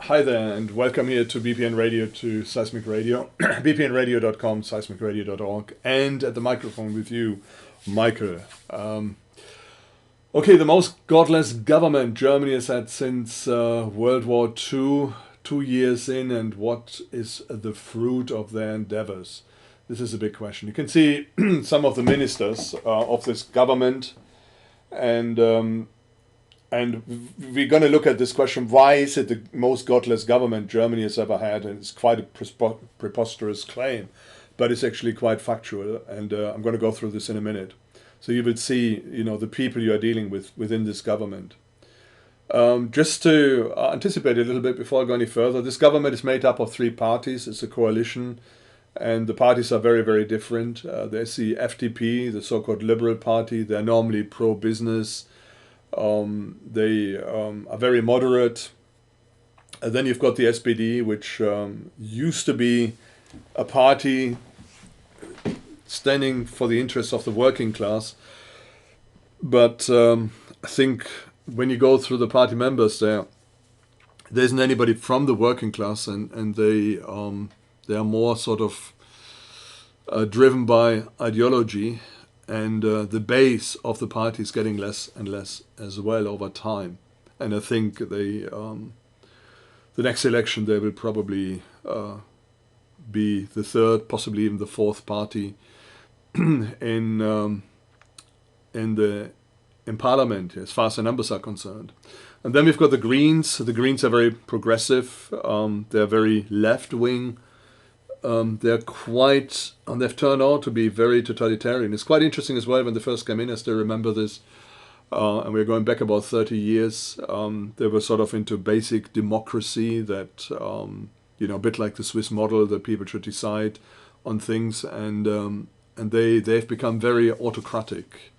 Hi there, and welcome here to BPN Radio, to Seismic Radio, bpnradio.com, seismicradio.org, and at the microphone with you, Michael. Okay, the most godless government Germany has had since World War II, 2 years in, and what is the fruit of their endeavors? This is a big question. You can see some of the ministers of this government, and we're going to look at this question: why is it the most godless government Germany has ever had? And it's quite a preposterous claim, but it's actually quite factual. And I'm going to go through this in a minute, so you will see, the people you are dealing with within this government. Just to anticipate a little bit before I go any further, this government is made up of three parties. It's a coalition, and the parties are very, very different. There's the FDP, the so-called Liberal Party. They're normally pro-business. They are very moderate. And then you've got the SPD, which used to be a party standing for the interests of the working class. But I think when you go through the party members there isn't anybody from the working class, and they are more sort of driven by ideology. And the base of the party is getting less and less as well over time. And I think the next election they will probably be the third, possibly even the fourth party in Parliament, as far as the numbers are concerned. And then we've got the Greens. The Greens are very progressive. They're very left-wing. They've turned out to be very totalitarian. It's quite interesting as well when they first came in, as they remember this, and we're going back about 30 years. They were sort of into basic democracy, that a bit like the Swiss model, that people should decide on things, and they've become very autocratic,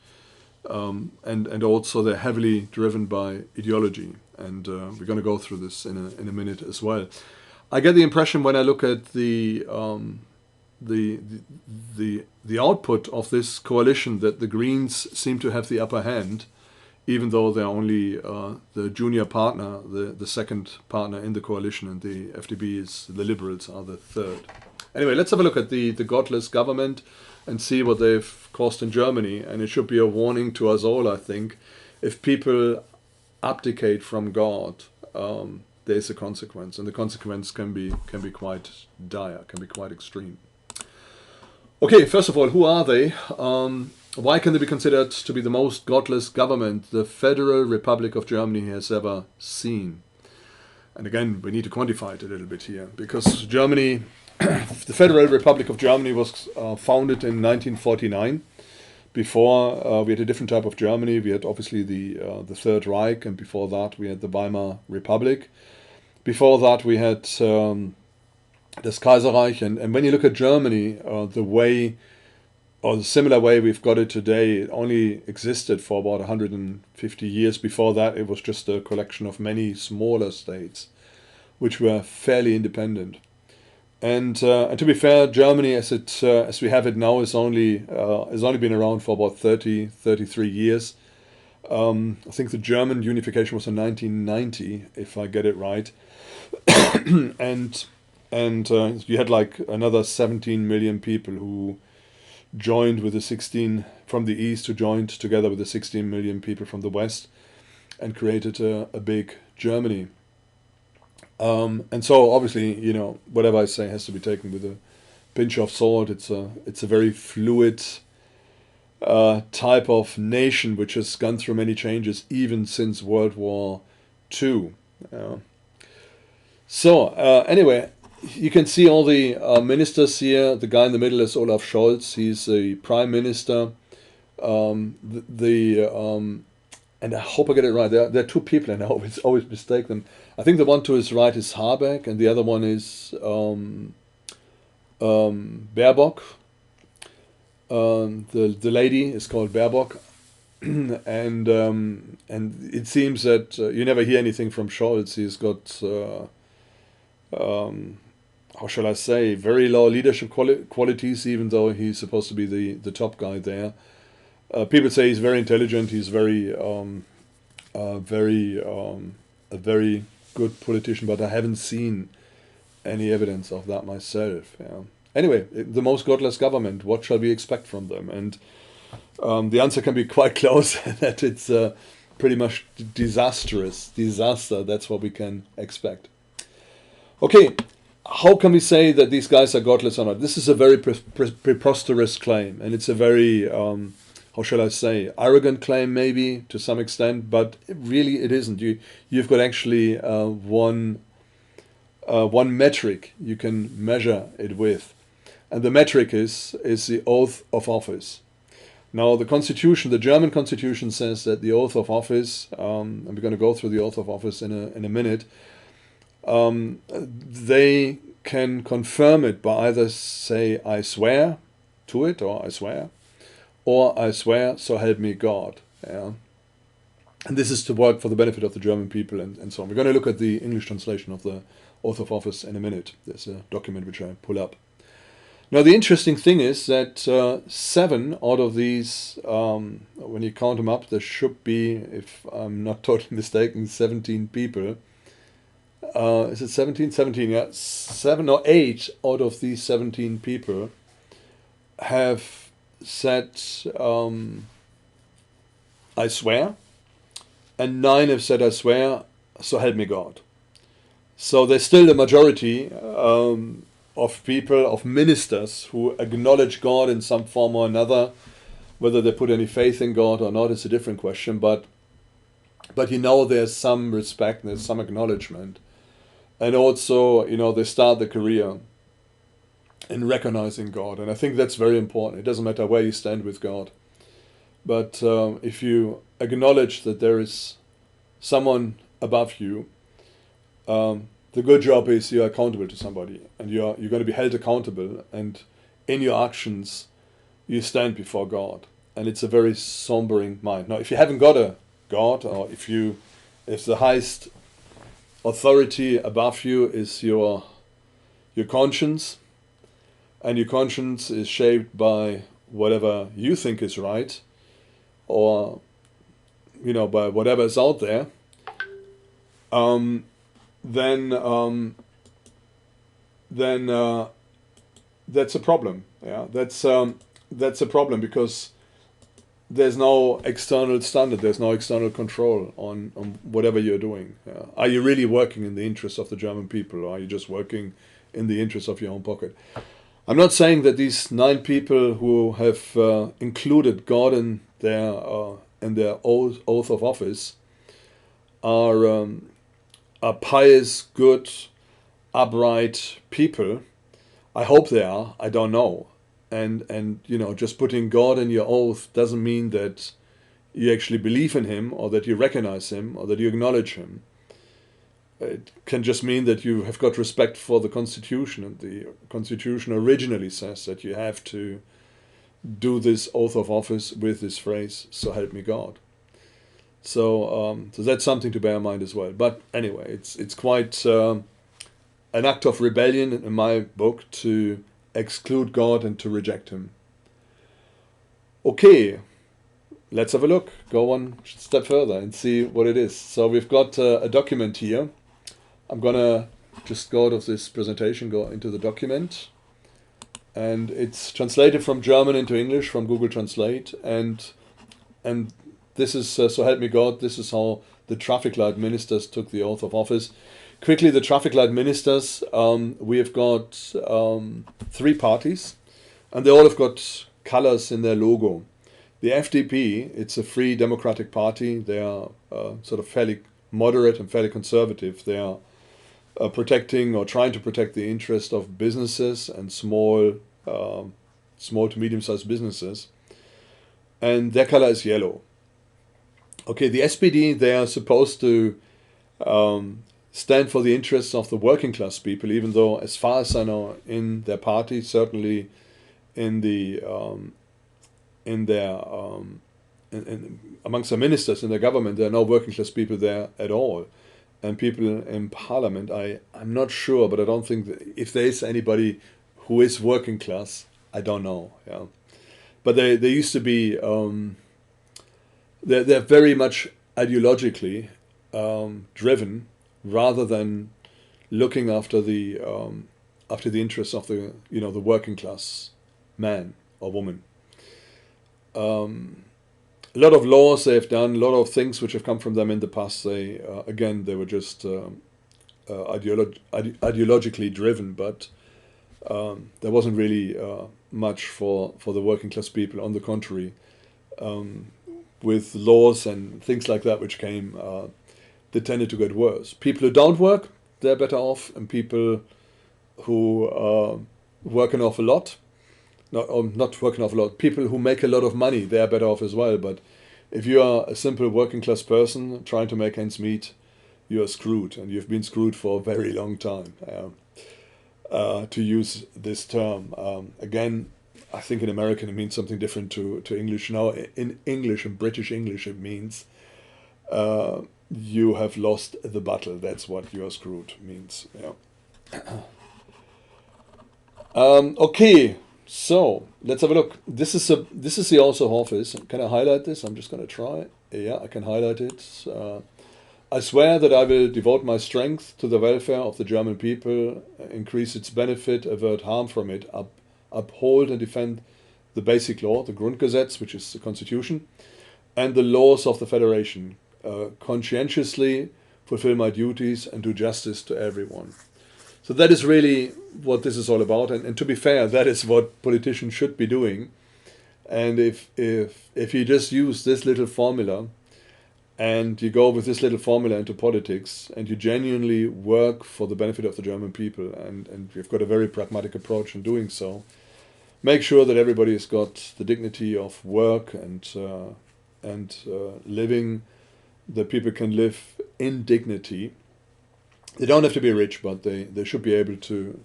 and also they're heavily driven by ideology, and we're going to go through this in a minute as well. I get the impression when I look at the output of this coalition that the Greens seem to have the upper hand, even though they're only the junior partner, the second partner in the coalition, and the the Liberals are the third. Anyway, let's have a look at the godless government and see what they've caused in Germany. And it should be a warning to us all, I think. If people abdicate from God, there's a consequence, and the consequence can be quite dire, can be quite extreme. Okay, first of all, who are they? Why can they be considered to be the most godless government the Federal Republic of Germany has ever seen? And again, we need to quantify it a little bit here, because Germany, the Federal Republic of Germany was founded in 1949. Before, we had a different type of Germany. We had obviously the Third Reich, and before that we had the Weimar Republic. Before that we had das Kaiserreich, and when you look at Germany, the way, or the similar way we've got it today, it only existed for about 150 years. Before that, it was just a collection of many smaller states, which were fairly independent. And to be fair, Germany, as we have it now, has only been around for about 33 years. I think the German unification was in 1990, if I get it right. and you had like another 17 million people who joined with the 16 from the east, who joined together with the 16 million people from the west, and created a big Germany. And so obviously, whatever I say has to be taken with a pinch of salt. It's a very fluid type of nation which has gone through many changes even since World War II. Anyway, you can see all the ministers here. The guy in the middle is Olaf Scholz. He's a prime minister. And I hope I get it right. There are two people, and I always mistake them. I think the one to his right is Habeck, and the other one is Baerbock. The lady is called Baerbock, and it seems that you never hear anything from Scholz. He's got how shall I say, very low leadership qualities, even though he's supposed to be the top guy there. People say he's very intelligent. He's very good politician, but I haven't seen any evidence of that myself. Yeah. Anyway, the most godless government, what shall we expect from them? And the answer can be quite close, that it's pretty much disaster. That's what we can expect. Okay, how can we say that these guys are godless or not? This is a very preposterous claim, and it's a very, how shall I say, arrogant claim maybe to some extent, but really it isn't. You've got actually one metric you can measure it with, and the metric is the oath of office. Now, the Constitution, the German Constitution, says that the oath of office, and we're going to go through the oath of office in a minute. They can confirm it by either say I swear to it, or I swear so help me God. Yeah. And this is to work for the benefit of the German people and so on. We're going to look at the English translation of the oath of office in a minute. There's a document which I pull up. Now, the interesting thing is that 7 out of these, when you count them up, there should be, if I'm not totally mistaken, 17 people. Is it 17? 17, yeah. 7 or 8 out of these 17 people have said, I swear, and 9 have said, I swear, so help me God. So there's still the majority of people, of ministers, who acknowledge God in some form or another. Whether they put any faith in God or not is a different question, but there's some respect, there's some acknowledgement. And also, they start their career in recognizing God. And I think that's very important. It doesn't matter where you stand with God. But if you acknowledge that there is someone above you, the good job is you're accountable to somebody, and you're going to be held accountable, and in your actions you stand before God, and it's a very sombering mind. Now, if you haven't got a God, or if the highest authority above you is your conscience, and your conscience is shaped by whatever you think is right, or by whatever is out there, then that's a problem. Yeah, that's a problem, because there's no external standard, there's no external control on whatever you're doing. Are you really working in the interests of the German people, or are you just working in the interests of your own pocket? I'm not saying that these 9 people who have included God in their oath of office are pious, good, upright people. I hope they are. I don't know. And just putting God in your oath doesn't mean that you actually believe in him, or that you recognize him, or that you acknowledge him. It can just mean that you have got respect for the Constitution, and the Constitution originally says that you have to do this oath of office with this phrase, so help me God. So that's something to bear in mind as well. But anyway, it's quite an act of rebellion in my book to exclude God and to reject him. Okay, let's have a look. Go one step further and see what it is. So we've got a document here. I'm gonna just go out of this presentation, go into the document, and it's translated from German into English from Google Translate, and this is, so help me God, this is how the traffic light ministers took the oath of office. Quickly, the traffic light ministers, we have got 3 parties, and they all have got colors in their logo. The FDP, it's a Free Democratic Party. They are sort of fairly moderate and fairly conservative. They are protecting, or trying to protect, the interest of businesses and small to medium-sized businesses. And their color is yellow. Okay, the SPD, they are supposed to stand for the interests of the working class people, even though, as far as I know, in their party, certainly in amongst the ministers in the government, there are no working class people there at all. And people in parliament, I'm not sure, but I don't think that if there is anybody who is working class, I don't know. Yeah, but they used to be. They're very much ideologically driven rather than looking after the interests of the the working class man or woman. A lot of laws they've done, a lot of things which have come from them in the past. They they were just ideologically driven, but there wasn't really much for the working class people. On the contrary, with laws and things like that which came, they tended to get worse. People who don't work, they're better off, and people who work an awful lot, not work an awful lot, people who make a lot of money, they're better off as well. But if you are a simple working class person trying to make ends meet, you are screwed, and you've been screwed for a very long time. To use this term again, I think in American it means something different to English. Now in English, in British English, it means you have lost the battle. That's what you are screwed means. Yeah. Okay, so let's have a look. This is the Oath of Office. Can I highlight this? I'm just going to try. Yeah, I can highlight it. I swear that I will devote my strength to the welfare of the German people, increase its benefit, avert harm from it, uphold and defend the basic law, the Grundgesetz, which is the constitution, and the laws of the federation, conscientiously fulfill my duties and do justice to everyone. So that is really what this is all about. And to be fair, that is what politicians should be doing. And if you just use this little formula, and you go with this little formula into politics, and you genuinely work for the benefit of the German people, and you've got a very pragmatic approach in doing so, make sure that everybody has got the dignity of work and living, that people can live in dignity. They don't have to be rich, but they should be able to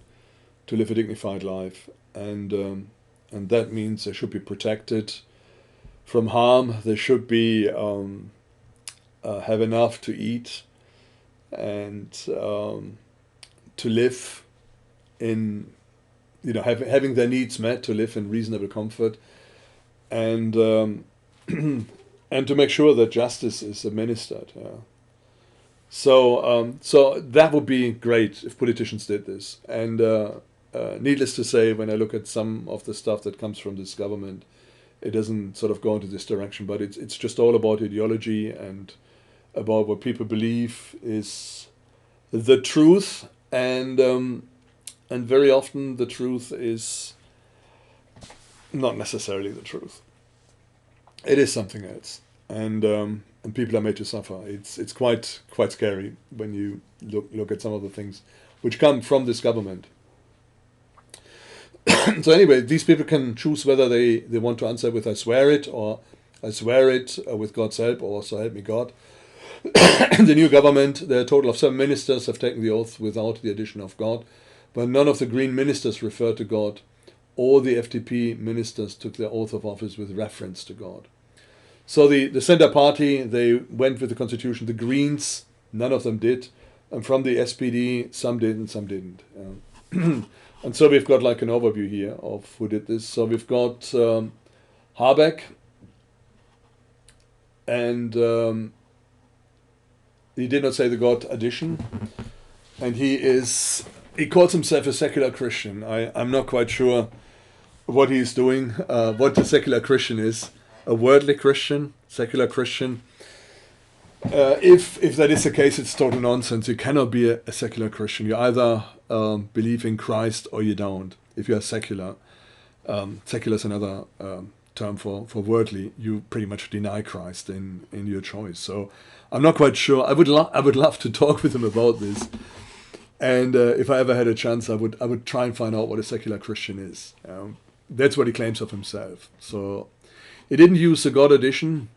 live a dignified life, and that means they should be protected from harm. They should be have enough to eat and to live in, having their needs met, to live in reasonable comfort, and and to make sure that justice is administered. Yeah. So that would be great if politicians did this. And needless to say, when I look at some of the stuff that comes from this government, it doesn't sort of go into this direction. But it's just all about ideology and about what people believe is the truth, and very often the truth is not necessarily the truth. It is something else, and people are made to suffer. It's quite scary when you look at some of the things which come from this government. So anyway, these people can choose whether they want to answer with "I swear it" or "I swear it with God's help" or "So help me God." The new government, there are a total of 7 ministers have taken the oath without the addition of God, but none of the Green ministers referred to God. All the FDP ministers took their oath of office with reference to God. So the Centre Party, they went with the Constitution. The Greens, none of them did. And from the SPD, some did and some didn't. And so we've got like an overview here of who did this. So we've got Habeck, and he did not say the God addition, and he calls himself a secular Christian. I'm not quite sure what he's doing, what the secular Christian is. A worldly Christian, secular Christian. If that is the case, it's total nonsense. You cannot be a secular Christian. You either believe in Christ or you don't. If you are secular, secular is another term for worldly. You pretty much deny Christ in your choice. So I'm not quite sure. I would love to talk with him about this. And if I ever had a chance, I would try and find out what a secular Christian is. That's what he claims of himself. So he didn't use the God addition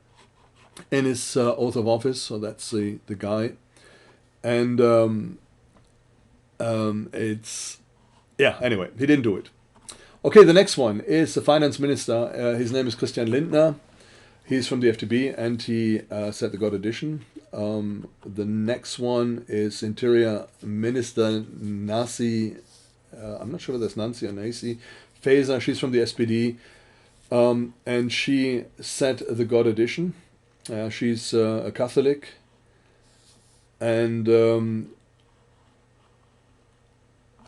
in his oath of office, so that's the guy. And anyway, he didn't do it. Okay, the next one is the finance minister. His name is Christian Lindner. He's from the FDP, and he said the God addition. The next one is Interior Minister Nancy. I'm not sure whether that's Nancy or Nancy Faeser. She's from the SPD, and she said the God addition. She's a Catholic, and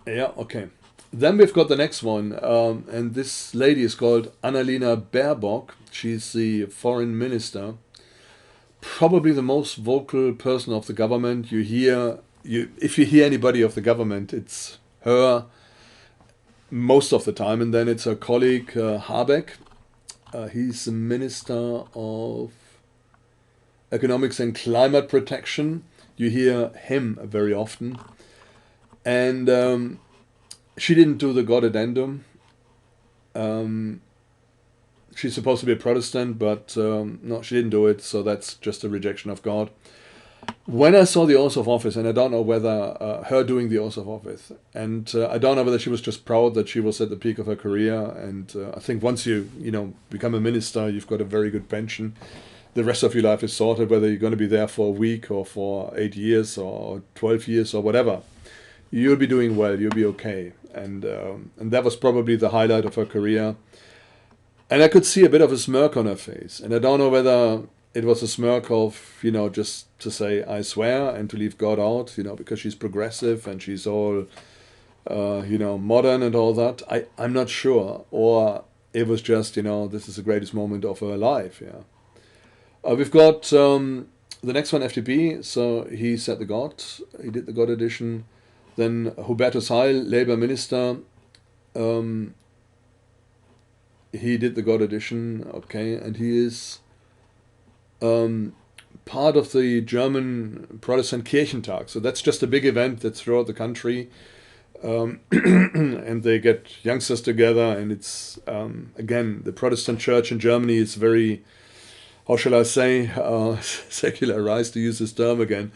Yeah, okay. Then we've got the next one, and this lady is called Annalena Baerbock. She's the foreign minister, probably the most vocal person of the government. If you hear anybody of the government, it's her most of the time, and then it's her colleague Habeck. He's the minister of economics and climate protection. You hear him very often, and she didn't do the God addendum. She's supposed to be a Protestant, but no, she didn't do it, so that's just a rejection of God. When I saw the oath of office, and I don't know whether her doing the oath of office, and I don't know whether she was just proud that she was at the peak of her career, and I think once you become a minister, you've got a very good pension. The rest of your life is sorted, whether you're going to be there for a week or for 8 years or 12 years or whatever. You'll be doing well, you'll be okay. And that was probably the highlight of her career. And I could see a bit of a smirk on her face. And I don't know whether it was a smirk of, just to say, I swear, and to leave God out, because she's progressive and she's all, modern and all that. I'm not sure. Or it was just, this is the greatest moment of her life, yeah. We've got the next one, FDP. So he said the God. He did the God edition. Then Hubertus Heil, Labour Minister. He did the God edition. Okay, and he is part of the German Protestant Kirchentag. So that's just a big event that's throughout the country. And they get youngsters together, and it's again, the Protestant church in Germany is very, how shall I say, secularized, to use this term again.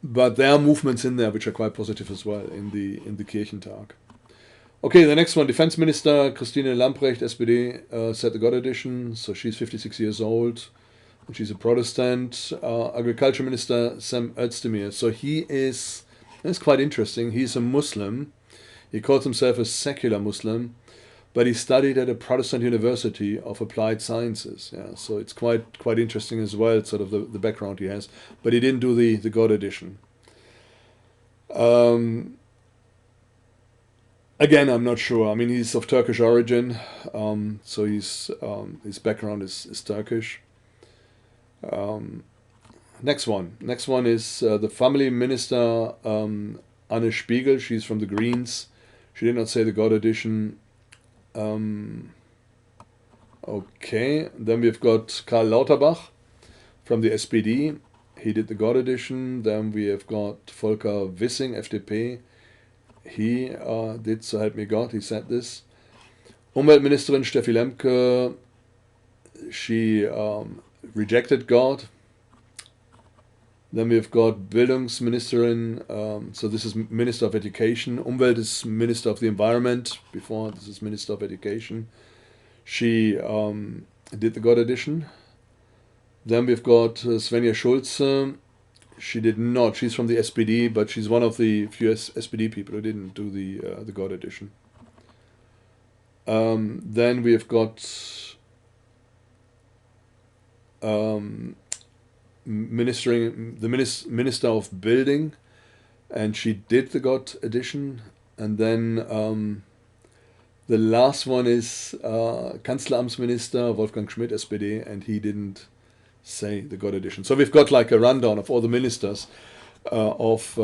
But there are movements in there which are quite positive as well in the Kirchentag. Okay, the next one, Defense Minister Christine Lambrecht, SPD, said the God edition. So she's 56 years old, and she's a Protestant. Agriculture Minister Sam Özdemir. So that's quite interesting. He's a Muslim. He calls himself a secular Muslim, but he studied at a Protestant university of applied sciences. Yeah, so it's quite interesting as well, sort of the background he has. But he didn't do the God edition. Again, I'm not sure. I mean, he's of Turkish origin, so his background is Turkish. Next one is the family minister Anne Spiegel. She's from the Greens. She did not say the God edition. Okay, then we've got Karl Lauterbach from the SPD. He did the God edition. Then we have got Volker Wissing, FDP. He did, so help me God, he said this. Umweltministerin Steffi Lemke, she rejected God. Then we've got Bildungsministerin, so this is Minister of Education. Umwelt is Minister of the Environment. Before, this is Minister of Education. She did the God edition. Then we've got Svenja Schulze. She did not. She's from the SPD, but she's one of the few SPD people who didn't do the God edition. Then we've got Minister of Building, and she did the God edition. And then the last one is Kanzleramtsminister Wolfgang Schmidt, SPD, and he didn't say the God edition. So we've got like a rundown of all the ministers of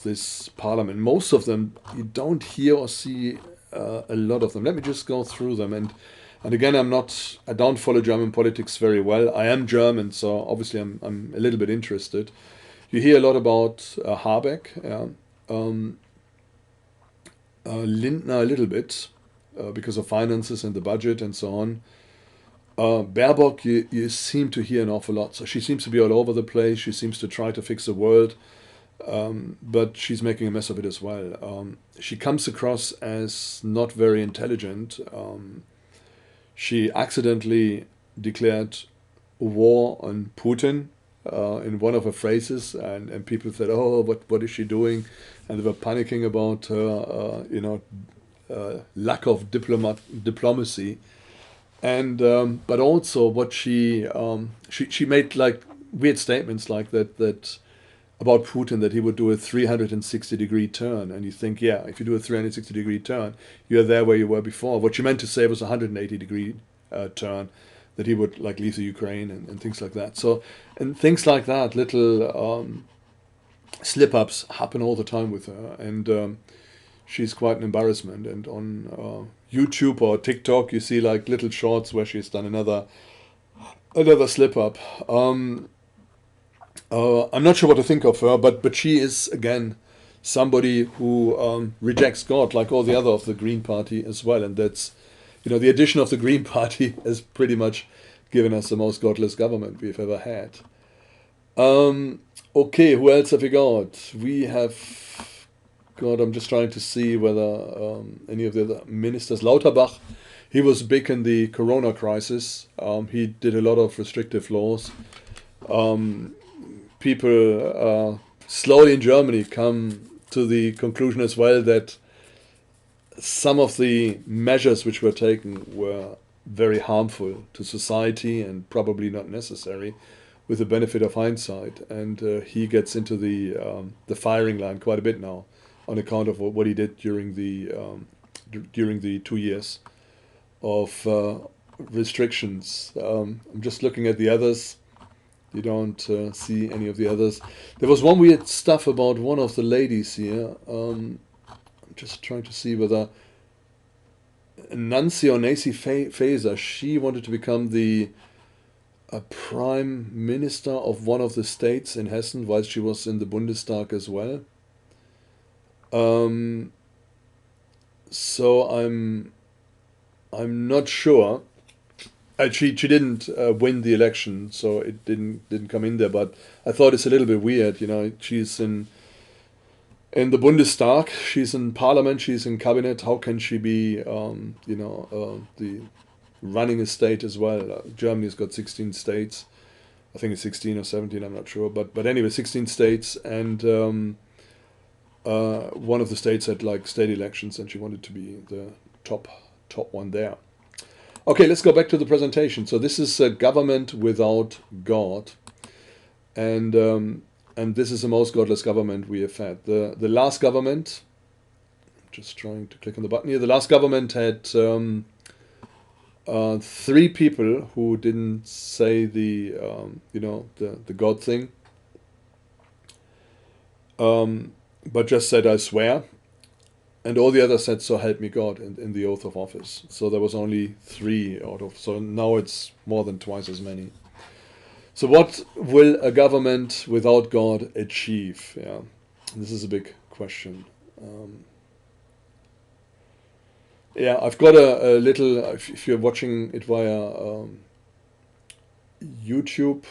this parliament. Most of them you don't hear or see a lot of them. Let me just go through them. And again, I don't follow German politics very well. I am German, so obviously I'm a little bit interested. You hear a lot about Habeck, Lindner a little bit because of finances and the budget and so on. Baerbock, you seem to hear an awful lot. So she seems to be all over the place. She seems to try to fix the world, but she's making a mess of it as well. She comes across as not very intelligent. She accidentally declared war on Putin in one of her phrases, and people said, "Oh, what is she doing?" And they were panicking about her, lack of diplomacy. And but also what she made like weird statements like that about Putin that he would do a 360-degree turn. And you think, yeah, if you do a 360-degree turn, you're there where you were before. What you meant to say was a 180-degree turn, that he would like leave the Ukraine and things like that. So, and things like that, little slip-ups happen all the time with her. And she's quite an embarrassment. And on YouTube or TikTok, you see like little shorts where she's done another slip-up. I'm not sure what to think of her, but she is, again, somebody who rejects God, like all the other of the Green Party as well. And that's, the addition of the Green Party has pretty much given us the most godless government we've ever had. Okay, who else have we got? We have got, I'm just trying to see whether any of the other ministers, Lauterbach, he was big in the Corona crisis. He did a lot of restrictive laws. People slowly in Germany come to the conclusion as well that some of the measures which were taken were very harmful to society and probably not necessary, with the benefit of hindsight. And he gets into the firing line quite a bit now, on account of what he did during the 2 years of restrictions. I'm just looking at the others. You don't see any of the others. There was one weird stuff about one of the ladies here. I'm just trying to see whether Nancy Faeser, she wanted to become the prime minister of one of the states in Hessen, while she was in the Bundestag as well. So I'm not sure. She didn't win the election, so it didn't come in there. But I thought it's a little bit weird, She's in the Bundestag, she's in Parliament, she's in cabinet. How can she be, the running a state as well? Germany's got 16 states. I think it's 16 or 17. I'm not sure. But anyway, 16 states, and one of the states had like state elections, and she wanted to be the top one there. Okay, let's go back to the presentation. So this is a government without God, and this is the most godless government we have had. The last government, I'm just trying to click on the button here. The last government had 3 people who didn't say the God thing, but just said I swear. And all the others said, so help me God, in the oath of office. So there was only 3 so now it's more than twice as many. So what will a government without God achieve? Yeah, this is a big question. I've got a little, if you're watching it via YouTube,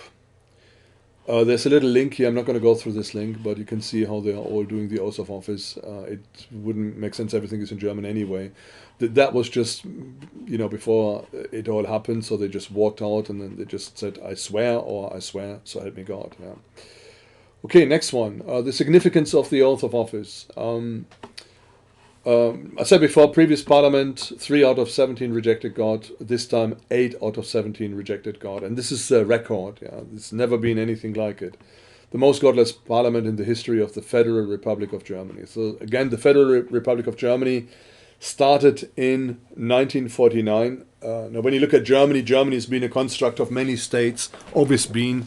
there's a little link here. I'm not going to go through this link, but you can see how they are all doing the oath of office. It wouldn't make sense. Everything is in German anyway. That was just, before it all happened. So they just walked out and then they just said, I swear, or I swear, so help me God. Yeah. Okay, next one. The significance of the oath of office. I said before, previous parliament, 3 out of 17 rejected God. This time, 8 out of 17 rejected God. And this is a record. Yeah, there's never been anything like it. The most godless parliament in the history of the Federal Republic of Germany. So again, the Federal Republic of Germany started in 1949. Now, when you look at Germany, Germany has been a construct of many states, always been.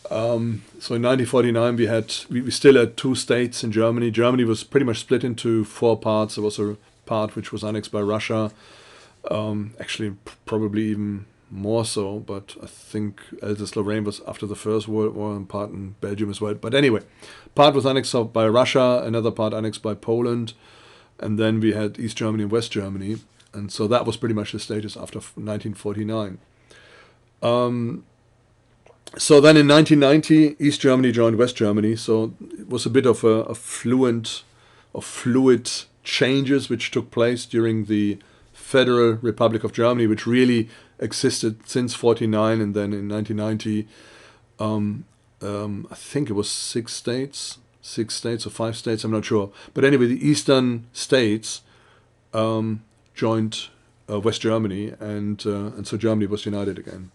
So in 1949 we still had 2 states in Germany. Germany was pretty much split into 4 parts. There was a part which was annexed by Russia, actually probably even more so, but I think Alsace-Lorraine was after the First World War, and part in Belgium as well. But anyway, part was annexed by Russia, another part annexed by Poland, and then we had East Germany and West Germany, and so that was pretty much the status after 1949. So then in 1990, East Germany joined West Germany, so it was a bit of a fluid changes which took place during the Federal Republic of Germany, which really existed since 49, and then in 1990, I think it was 6 states or 5 states, I'm not sure. But anyway, the eastern states joined West Germany, and so Germany was united again.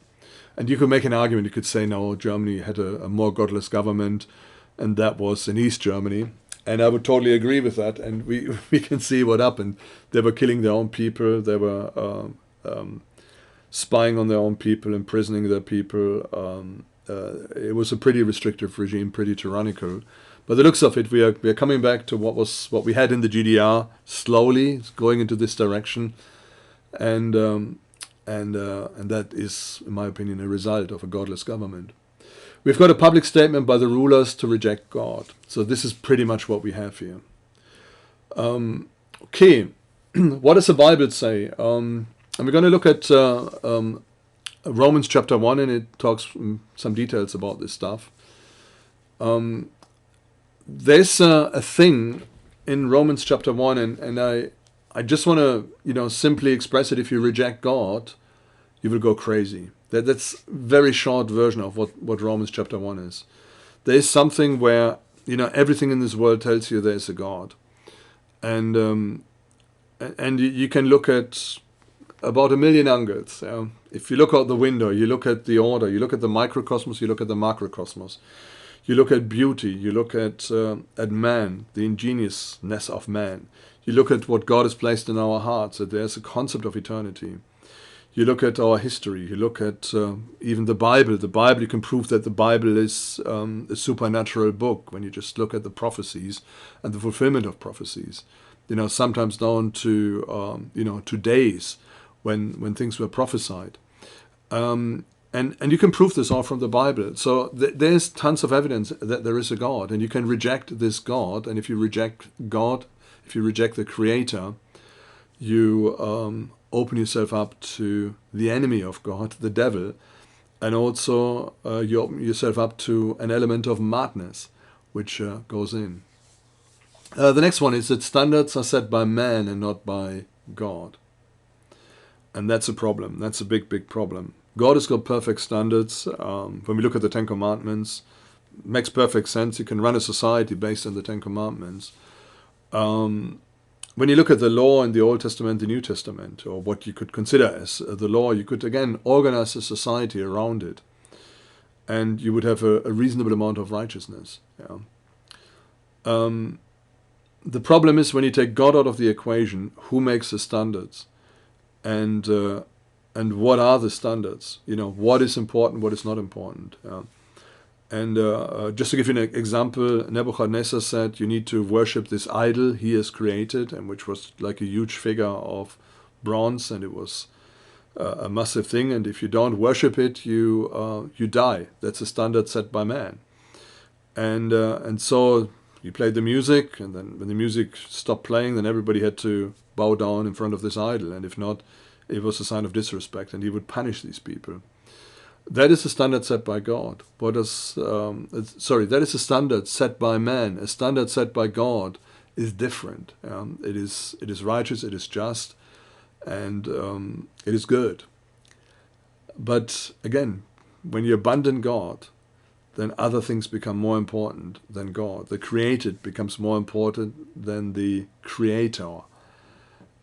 And you could make an argument, you could say, no, Germany had a more godless government, and that was in East Germany. And I would totally agree with that. And we can see what happened. They were killing their own people. They were spying on their own people, imprisoning their people. It was a pretty restrictive regime, pretty tyrannical. But the looks of it, we are coming back to what we had in the GDR, slowly going into this direction, and that is, in my opinion, a result of a godless government. We've got a public statement by the rulers to reject God. So this is pretty much what we have here. Okay, what does the Bible say? And we're going to look at Romans chapter 1, and it talks some details about this stuff. There's a thing in Romans chapter 1, and I just want to simply express it. If you reject God, you will go crazy. That's a very short version of what Romans chapter 1 is. There is something where everything in this world tells you there is a God, and you can look at about a million angles. If you look out the window, you look at the order, you look at the microcosmos, you look at the macrocosmos, you look at beauty, you look at man, the ingeniousness of man. You look at what God has placed in our hearts, that there's a concept of eternity. You look at our history, you look at even the Bible. The Bible, you can prove that the Bible is a supernatural book when you just look at the prophecies and the fulfillment of prophecies. Sometimes down to to days when things were prophesied. And you can prove this all from the Bible. So there's tons of evidence that there is a God, and you can reject this God. And if you reject God, if you reject the Creator, you open yourself up to the enemy of God, the devil, and also you open yourself up to an element of madness, which goes in. The next one is that standards are set by man and not by God. And that's a problem. That's a big, big problem. God has got perfect standards. When we look at the Ten Commandments, it makes perfect sense. You can run a society based on the Ten Commandments. When you look at the law in the Old Testament, the New Testament, or what you could consider as the law, you could again organize a society around it, and you would have a reasonable amount of righteousness. The problem is when you take God out of the equation, who makes the standards, and what are the standards? What is important, what is not important. And just to give you an example, Nebuchadnezzar said, you need to worship this idol he has created, and which was like a huge figure of bronze, and it was a massive thing. And if you don't worship it, you die. That's a standard set by man. And so you played the music, and then when the music stopped playing, then everybody had to bow down in front of this idol. And if not, it was a sign of disrespect, and he would punish these people. That is a standard set by God. That is a standard set by man. A standard set by God is different. It is righteous, it is just, and it is good. But again, when you abandon God, then other things become more important than God. The created becomes more important than the creator.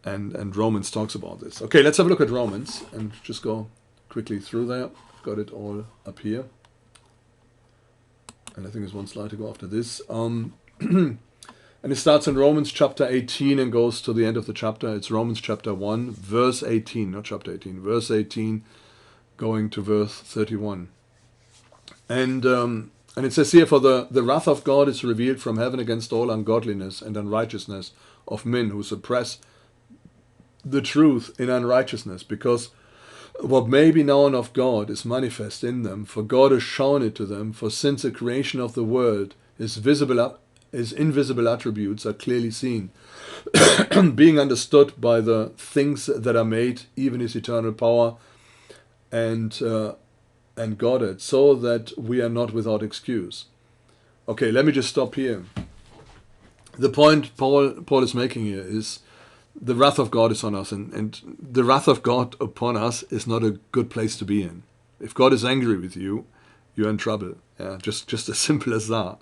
And Romans talks about this. Okay, let's have a look at Romans and just go quickly through there. Got it all up here, and I think there's one slide to go after this. And it starts in Romans chapter 18 and goes to the end of the chapter. It's Romans chapter 1, verse 18, not chapter 18, verse 18, going to verse 31. And it says here, for the wrath of God is revealed from heaven against all ungodliness and unrighteousness of men who suppress the truth in unrighteousness, because what may be known of God is manifest in them, for God has shown it to them. For since the creation of the world, his invisible attributes are clearly seen, being understood by the things that are made, even his eternal power and Godhead, so that we are not without excuse. Okay, let me just stop here. The point Paul is making here is the wrath of God is on us, and the wrath of God upon us is not a good place to be in. If God is angry with you, you're in trouble. Yeah, just as simple as that.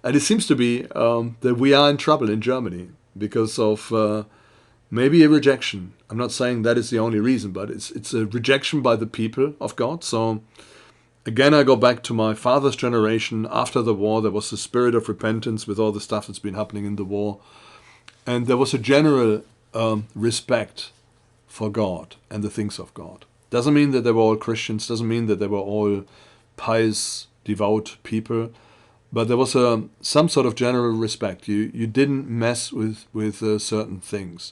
And it seems to be that we are in trouble in Germany because of maybe a rejection. I'm not saying that is the only reason, but it's a rejection by the people of God. So Again, I go back to my father's generation. After the war, there was the spirit of repentance with all the stuff that's been happening in the war. And there was a general respect for God and the things of God. Doesn't mean that they were all Christians, doesn't mean that they were all pious, devout people, but there was some sort of general respect. You didn't mess with certain things.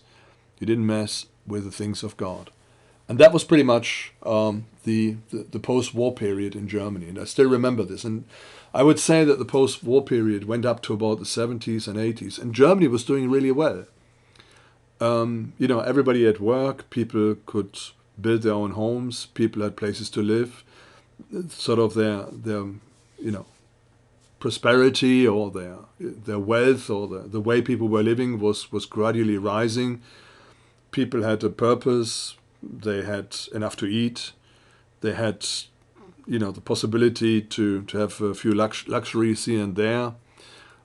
You didn't mess with the things of God. And that was pretty much the post-war period in Germany. And I still remember this. And I would say that the post-war period went up to about the 70s and 80s. And Germany was doing really well. Everybody had work. People could build their own homes. People had places to live. Sort of their prosperity or their wealth or the way people were living was gradually rising. People had a purpose. They had enough to eat. They had, the possibility to have a few luxuries here and there.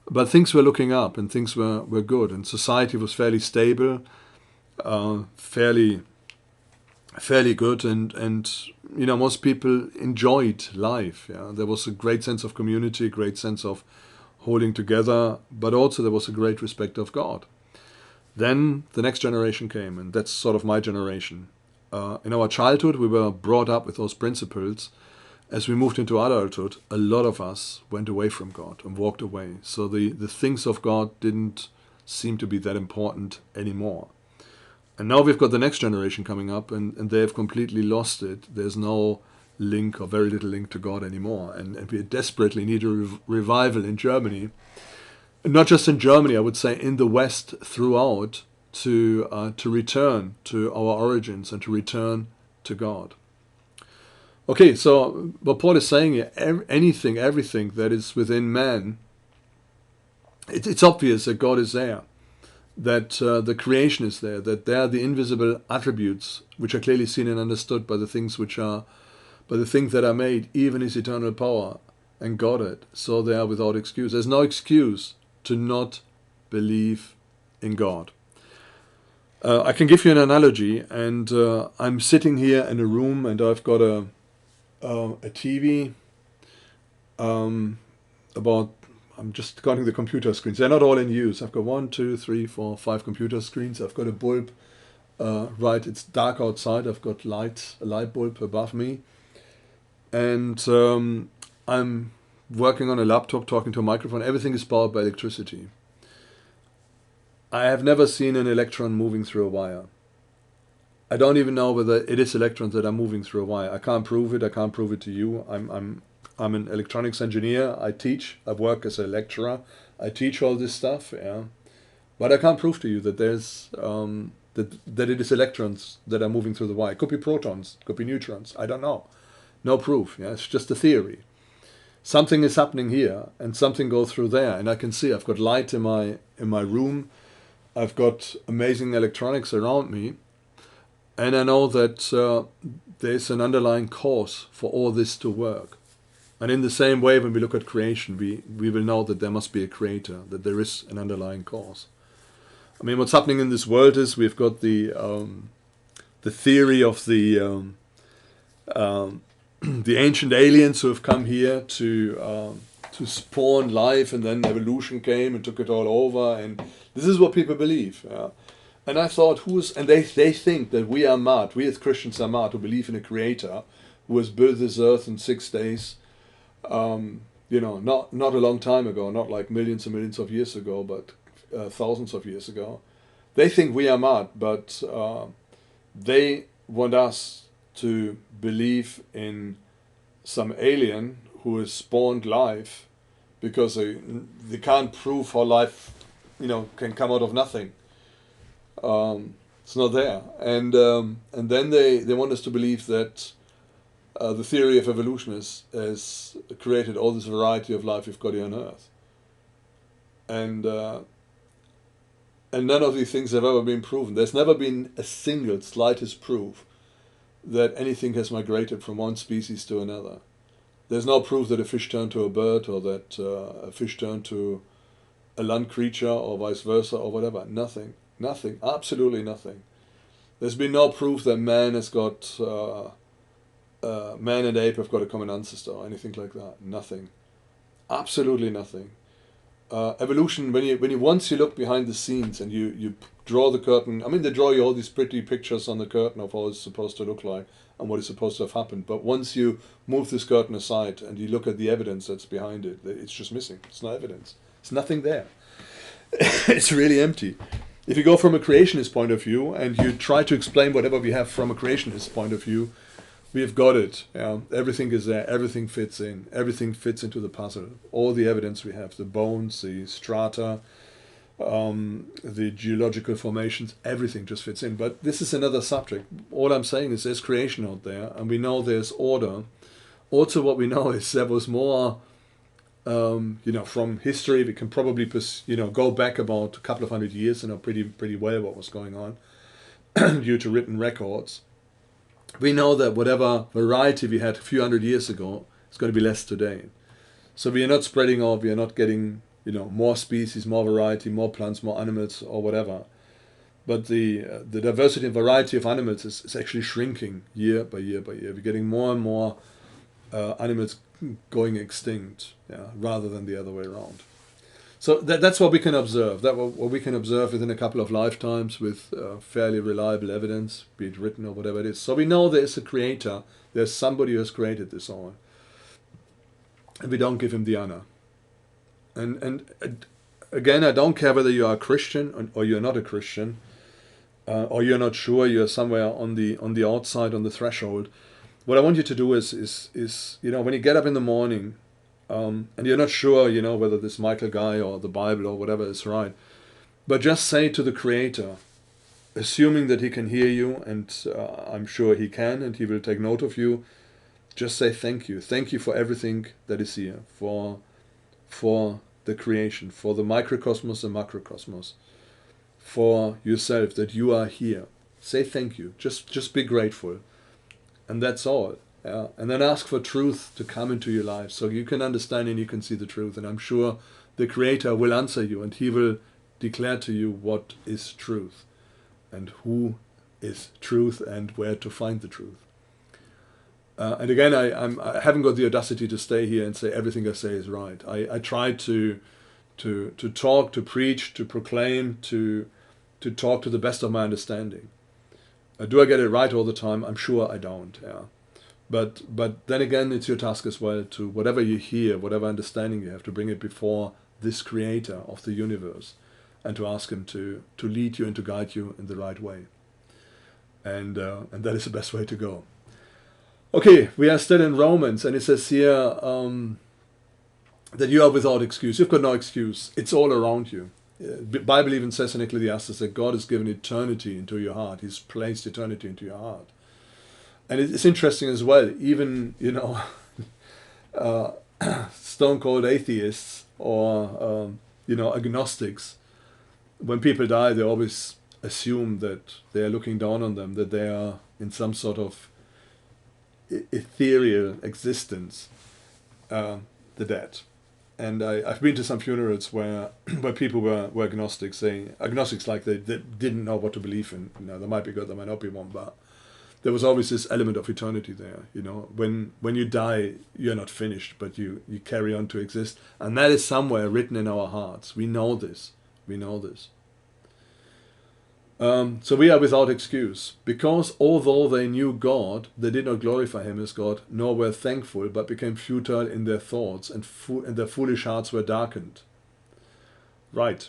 But things were looking up and things were good. And society was fairly stable, fairly good. And most people enjoyed life. Yeah? There was a great sense of community, a great sense of holding together. But also there was a great respect of God. Then the next generation came, and that's sort of my generation. In our childhood, we were brought up with those principles. As we moved into adulthood, a lot of us went away from God and walked away. So the things of God didn't seem to be that important anymore. And now we've got the next generation coming up, and they have completely lost it. There's no link or very little link to God anymore. And we desperately need a revival in Germany. Not just in Germany, I would say in the West throughout, to return to our origins and to return to God. Okay, so what Paul is saying here, everything that is within man, it's obvious that God is there, that the creation is there, that they are the invisible attributes which are clearly seen and understood by the things that are made, even His eternal power and Godhead. So they are without excuse. There's no excuse to not believe in God. I can give you an analogy, and I'm sitting here in a room, and I've got a TV. I'm just counting the computer screens. They're not all in use. I've got 1, 2, 3, 4, 5 computer screens. I've got a bulb. Right, it's dark outside. I've got a light bulb above me, and I'm working on a laptop, talking to a microphone. Everything is powered by electricity. I have never seen an electron moving through a wire. I don't even know whether it is electrons that are moving through a wire. I can't prove it. I can't prove it to you. I'm an electronics engineer. I teach. I work as a lecturer. I teach all this stuff. Yeah, but I can't prove to you that there's that it is electrons that are moving through the wire. It could be protons. It could be neutrons. I don't know. No proof. Yeah, it's just a theory. Something is happening here, and something goes through there, and I can see. I've got light in my room. I've got amazing electronics around me, and I know that there's an underlying cause for all this to work. And in the same way, when we look at creation, we will know that there must be a creator, that there is an underlying cause. I mean, what's happening in this world is we've got the theory of the ancient aliens who have come here to spawn life, and then evolution came and took it all over, and this is what people believe. And I thought, they think that we are mad, we as Christians are mad, who believe in a creator who has built this earth in 6 days, not a long time ago, not like millions and millions of years ago, but thousands of years ago. They think we are mad, but they want us to believe in some alien who has spawned life, because they can't prove how life, can come out of nothing. It's not there, and then they want us to believe that the theory of evolution has created all this variety of life we've got here on Earth, and none of these things have ever been proven. There's never been a single slightest proof that anything has migrated from one species to another. There's no proof that a fish turned to a bird, or that a fish turned to a land creature, or vice versa, or whatever. Nothing, absolutely nothing. There's been no proof that man has got man and ape have got a common ancestor or anything like that. Nothing. Absolutely nothing. Evolution, when you once you look behind the scenes and you draw the curtain, I mean, they draw you all these pretty pictures on the curtain of how it's supposed to look like and what is supposed to have happened. But once you move this curtain aside and you look at the evidence that's behind it, it's just missing. It's no evidence. It's nothing there. It's really empty. If you go from a creationist point of view and you try to explain whatever we have from a creationist point of view, we've got it. Everything is there. Everything fits in. Everything fits into the puzzle. All the evidence we have, the bones, the strata, the geological formations, everything just fits in. But this is another subject. All I'm saying is there's creation out there, and we know there's order. Also, what we know is there was more, from history. We can probably, go back about a couple of hundred years and know pretty well what was going on due to written records. We know that whatever variety we had a few hundred years ago is going to be less today. So we are not spreading out, we are not getting, more species, more variety, more plants, more animals, or whatever. But the diversity and variety of animals is actually shrinking year by year by year. We're getting more and more animals going extinct, rather than the other way around. So that's what we can observe. That's what we can observe within a couple of lifetimes with fairly reliable evidence, be it written or whatever it is. So we know there is a creator. There's somebody who has created this all. And we don't give him the honor. And again, I don't care whether you are a Christian or you're not a Christian, or you're not sure, you're somewhere on the outside, on the threshold. What I want you to do is when you get up in the morning, and you're not sure, whether this Michael guy or the Bible or whatever is right, but just say to the Creator, assuming that he can hear you, and I'm sure he can, and he will take note of you, just say thank you. Thank you for everything that is here, for the creation, for the microcosmos and macrocosmos, for yourself, that you are here. Say thank you. Just be grateful. And that's all. And then ask for truth to come into your life so you can understand and you can see the truth. And I'm sure the Creator will answer you and he will declare to you what is truth and who is truth and where to find the truth. And again, I haven't got the audacity to stay here and say everything I say is right. I try to talk, to preach, to proclaim, to talk to the best of my understanding. Do I get it right all the time? I'm sure I don't. But then again, it's your task as well to, whatever you hear, whatever understanding you have, to bring it before this Creator of the universe and to ask him to lead you and to guide you in the right way. And that is the best way to go. Okay, we are still in Romans, and it says here that you are without excuse. You've got no excuse. It's all around you. The Bible even says in Ecclesiastes that God has given eternity into your heart. He's placed eternity into your heart. And it's interesting as well, even, stone-cold atheists or, agnostics, when people die, they always assume that they are looking down on them, that they are in some sort of ethereal existence, the dead. And I've been to some funerals where people were agnostics, saying, agnostics like they didn't know what to believe in. There might be God, there might not be one, but there was always this element of eternity there. When you die, you're not finished, but you carry on to exist. And that is somewhere written in our hearts. We know this. So we are without excuse, because although they knew God, they did not glorify him as God, nor were thankful, but became futile in their thoughts, and their foolish hearts were darkened. Right.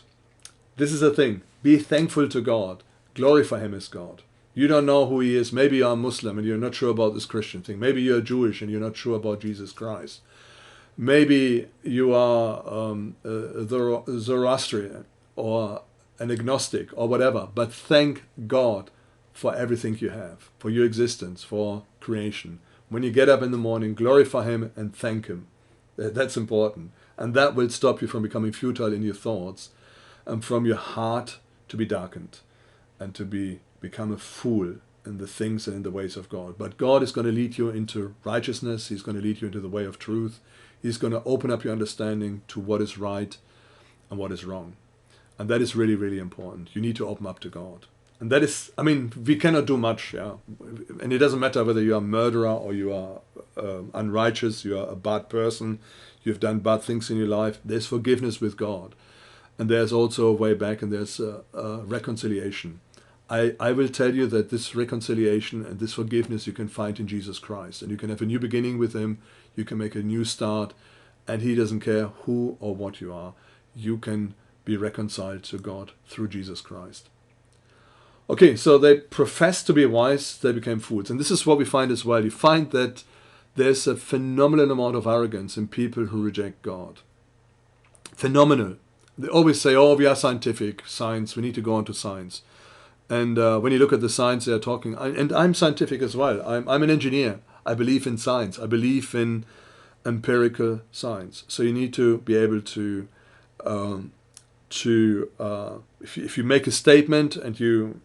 This is the thing. Be thankful to God. Glorify him as God. You don't know who he is. Maybe you're a Muslim and you're not sure about this Christian thing. Maybe you're Jewish and you're not sure about Jesus Christ. Maybe you are a Zoroastrian or an agnostic or whatever, but thank God for everything you have, for your existence, for creation. When you get up in the morning, glorify him and thank him. That's important. And that will stop you from becoming futile in your thoughts and from your heart to be darkened and to become a fool in the things and in the ways of God. But God is going to lead you into righteousness. He's going to lead you into the way of truth. He's going to open up your understanding to what is right and what is wrong. And that is really, really important. You need to open up to God. And that is, I mean, we cannot do much, yeah. And it doesn't matter whether you are a murderer or you are unrighteous, you are a bad person, you've done bad things in your life. There's forgiveness with God. And there's also a way back, and there's a reconciliation. I will tell you that this reconciliation and this forgiveness you can find in Jesus Christ. And you can have a new beginning with Him. You can make a new start. And He doesn't care who or what you are. You can be reconciled to God through Jesus Christ. Okay, so they professed to be wise, they became fools. And this is what we find as well. You find that there's a phenomenal amount of arrogance in people who reject God. Phenomenal. They always say, oh, we are scientific, science, we need to go on to science. And when you look at the science they are talking, and I'm scientific as well. I'm an engineer. I believe in science. I believe in empirical science. So you need to be able to if you make a statement and you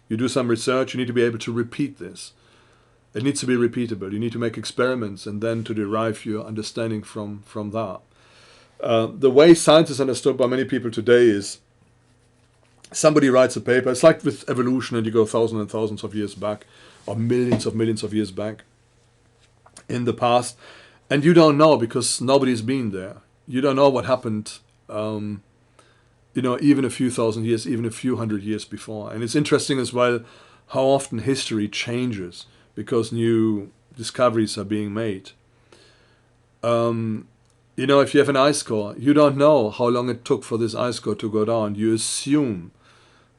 do some research, you need to be able to repeat this. It needs to be repeatable. You need to make experiments and then to derive your understanding from that. The way science is understood by many people today is somebody writes a paper. It's like with evolution, and you go thousands and thousands of years back, or millions of years back in the past, and you don't know because nobody's been there. You don't know what happened, even a few thousand years, even a few hundred years before. And it's interesting as well how often history changes because new discoveries are being made. If you have an ice core, you don't know how long it took for this ice core to go down. You assume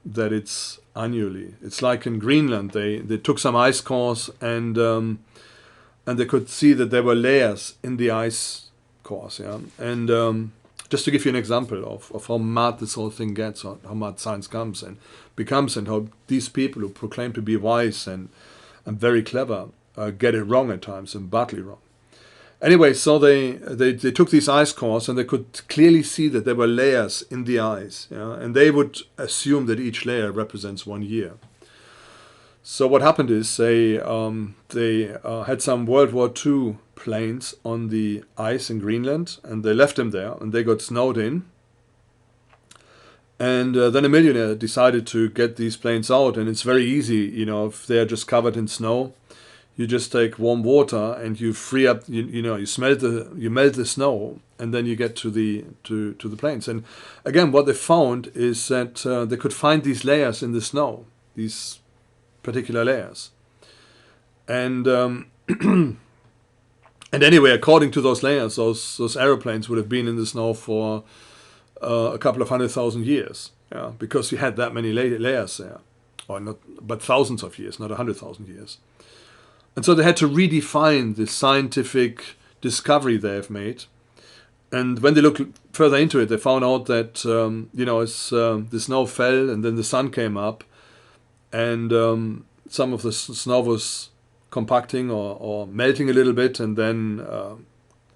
that it's annually. It's like in Greenland, they took some ice cores and they could see that there were layers in the ice cores. Yeah, and just to give you an example of how mad this whole thing gets, or how mad science comes and becomes, and how these people who proclaim to be wise and very clever get it wrong at times, and badly wrong. Anyway, so they took these ice cores and they could clearly see that there were layers in the ice, and they would assume that each layer represents 1 year. So what happened is they had some World War II planes on the ice in Greenland, and they left them there, and they got snowed in. And then a millionaire decided to get these planes out, and it's very easy, if they're just covered in snow. You just take warm water and you free up, you melt the snow, and then you get to the planes. And again, what they found is that they could find these layers in the snow, these particular layers. And and anyway, according to those layers, those aeroplanes would have been in the snow for a couple of 100,000 years, because you had that many layers there, or not, but thousands of years, not 100,000 years. And so they had to redefine the scientific discovery they have made. And when they looked further into it, they found out that, as the snow fell and then the sun came up, and some of the snow was compacting or melting a little bit, and then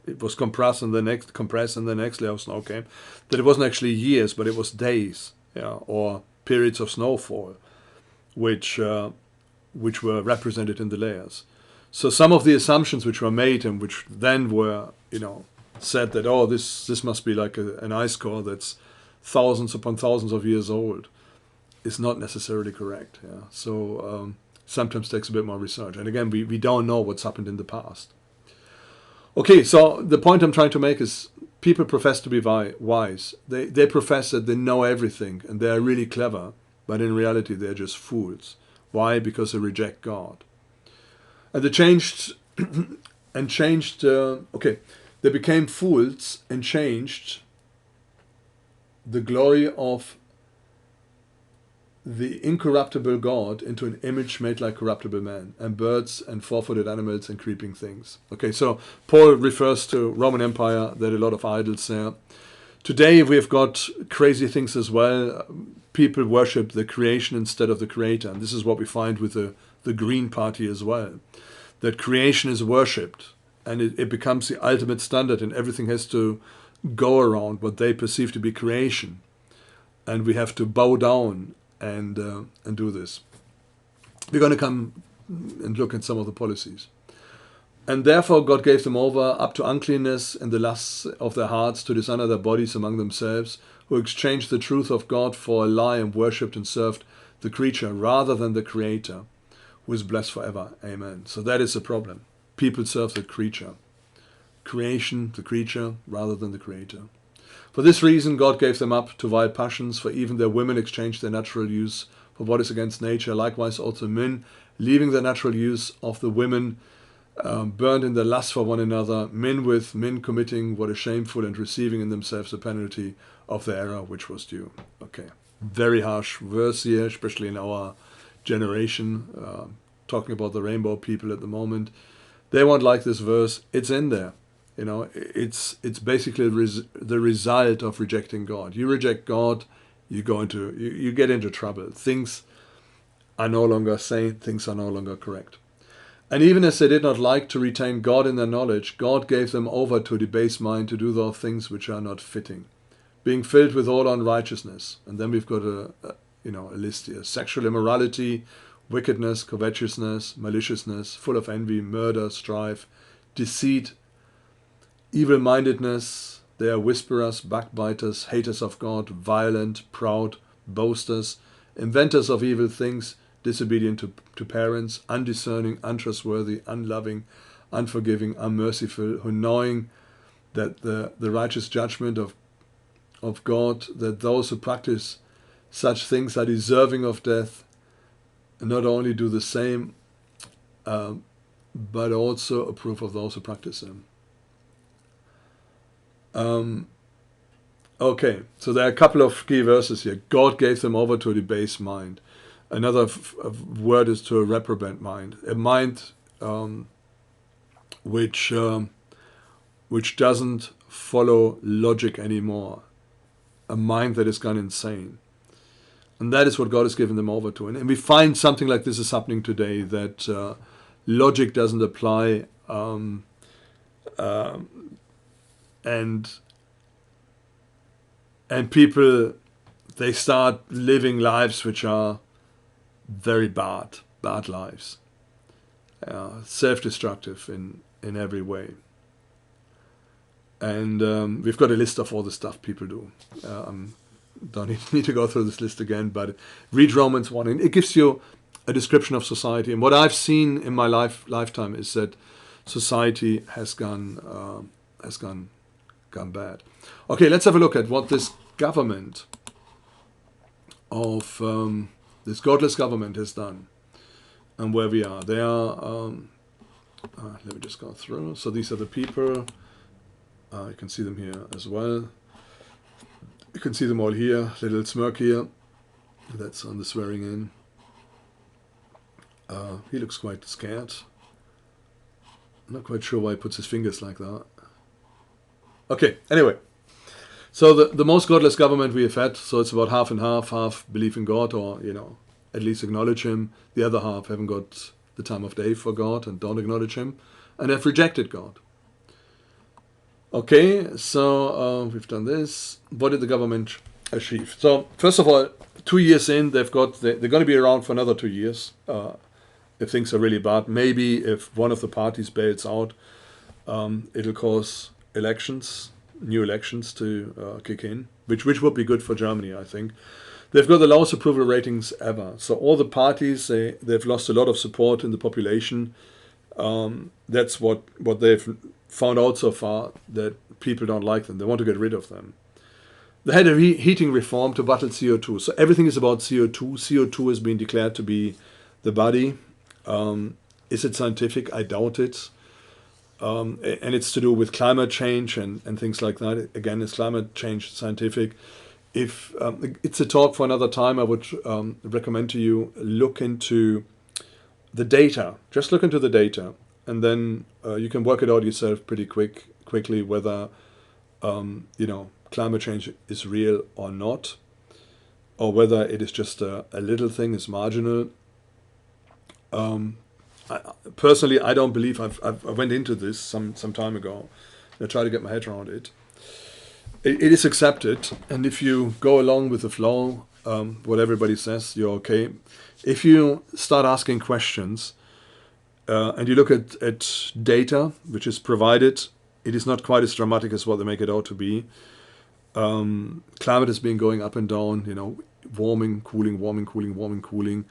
it was compressed, and the next layer of snow came. That it wasn't actually years, but it was days, or periods of snowfall, which were represented in the layers. So some of the assumptions which were made and which then were, said that, oh, this must be like an ice core that's thousands upon thousands of years old, is not necessarily correct. Yeah. So sometimes takes a bit more research. And again, we don't know what's happened in the past. Okay, so the point I'm trying to make is people profess to be wise. They profess that they know everything and they are really clever, but in reality they're just fools. Why? Because they reject God. And they they became fools and changed the glory of the incorruptible God into an image made like corruptible man, and birds and four-footed animals and creeping things. Okay, so Paul refers to Roman Empire. There are a lot of idols there. Today we've got crazy things as well. People worship the creation instead of the creator. And this is what we find with the Green Party as well. That creation is worshipped, and it becomes the ultimate standard, and everything has to go around what they perceive to be creation. And we have to bow down and do this. We're going to come and look at some of the policies. And therefore God gave them over up to uncleanness and the lusts of their hearts, to dishonor their bodies among themselves, who exchanged the truth of God for a lie and worshipped and served the creature rather than the Creator, who is blessed forever. Amen. So that is the problem. People serve the creature. Creation, the creature, rather than the Creator. For this reason, God gave them up to vile passions, for even their women exchanged their natural use for what is against nature. Likewise also men, leaving the natural use of the women, burned in their lust for one another, men with men committing what is shameful and receiving in themselves the penalty of the error which was due. Okay, very harsh verse here, especially in our generation, talking about the rainbow people at the moment. They won't like this verse. It's in there. You know, it's basically the result of rejecting God. You reject God, you get into trouble. Things are no longer sane, things are no longer correct. And even as they did not like to retain God in their knowledge, God gave them over to a debased mind to do those things which are not fitting, being filled with all unrighteousness. And then we've got a list here: sexual immorality, wickedness, covetousness, maliciousness, full of envy, murder, strife, deceit, evil-mindedness. They are whisperers, backbiters, haters of God, violent, proud, boasters, inventors of evil things, disobedient to parents, undiscerning, untrustworthy, unloving, unforgiving, unmerciful, who knowing that the righteous judgment of God, that those who practice such things are deserving of death, and not only do the same, but also approve of those who practice them. Okay, so there are a couple of key verses here. God gave them over to a debased mind. Another word is to a reprobate mind, a mind which doesn't follow logic anymore, a mind that has gone insane. And that is what God has given them over to. And we find something like this is happening today, that logic doesn't apply, and people, they start living lives which are very bad lives, self-destructive in every way. And we've got a list of all the stuff people do. Don't need to go through this list again, but read Romans 1, and it gives you a description of society. And what I've seen in my lifetime is that society has gone bad. Okay, let's have a look at what this government of this godless government has done, and where we are. They are. Let me just go through. So these are the people. You can see them here as well. You can see them all here. Little smirk here. That's on the swearing in. He looks quite scared. I'm not quite sure why he puts his fingers like that. Okay, anyway. So the most godless government we have had, so it's about half and half believe in God, or, at least acknowledge Him. The other half haven't got the time of day for God and don't acknowledge Him, and have rejected God. Okay, so we've done this. What did the government achieve? So first of all, 2 years in, they're going to be around for another 2 years. If things are really bad, maybe if one of the parties bails out, it'll cause new elections to kick in, which would be good for Germany, I think. They've got the lowest approval ratings ever. So all the parties, they've lost a lot of support in the population. That's what they've found out so far, that people don't like them. They want to get rid of them. They had a heating reform to battle CO2. So everything is about CO2. CO2 has been declared to be the body. Is it scientific? I doubt it. And it's to do with climate change and things like that. Again, is climate change scientific? If it's a talk for another time, I would recommend to you, look into the data. Just look into the data, and then you can work it out yourself pretty quickly whether climate change is real or not, or whether it is just a little thing, is marginal. Personally, I don't believe. I went into this some time ago. I tried to get my head around it. It is accepted, and if you go along with the flow, what everybody says, you're okay. If you start asking questions, and you look at data which is provided, it is not quite as dramatic as what they make it out to be. Climate has been going up and down, warming, cooling, warming, cooling, warming, cooling,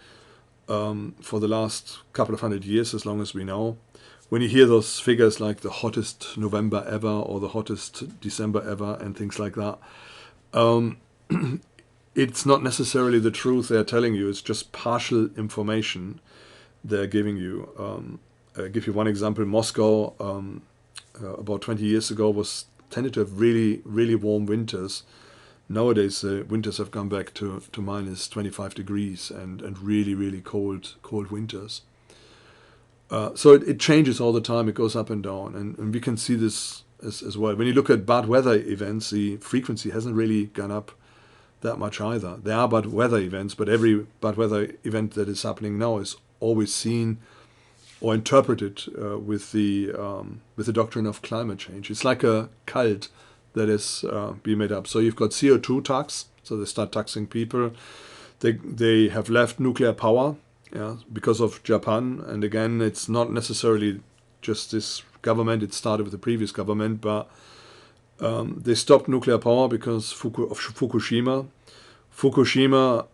for the last couple of 100 years, as long as we know. When you hear those figures like the hottest November ever or the hottest December ever and things like that, um, it's not necessarily the truth they're telling you. It's just partial information they're giving you. I'll give you one example. Moscow, about 20 years ago, was tended to have really, really warm winters. Nowadays, winters have gone back to minus 25 degrees and really, really cold winters. So it changes all the time. It goes up and down. And we can see this as well. When you look at bad weather events, the frequency hasn't really gone up that much either. There are bad weather events, but every bad weather event that is happening now is always seen or interpreted with the doctrine of climate change. It's like a cult that is being made up. So you've got CO2 tax, so they start taxing people. They have left nuclear power, because of Japan. And again, it's not necessarily just this government. It started with the previous government, but they stopped nuclear power because of Fukushima. Fukushima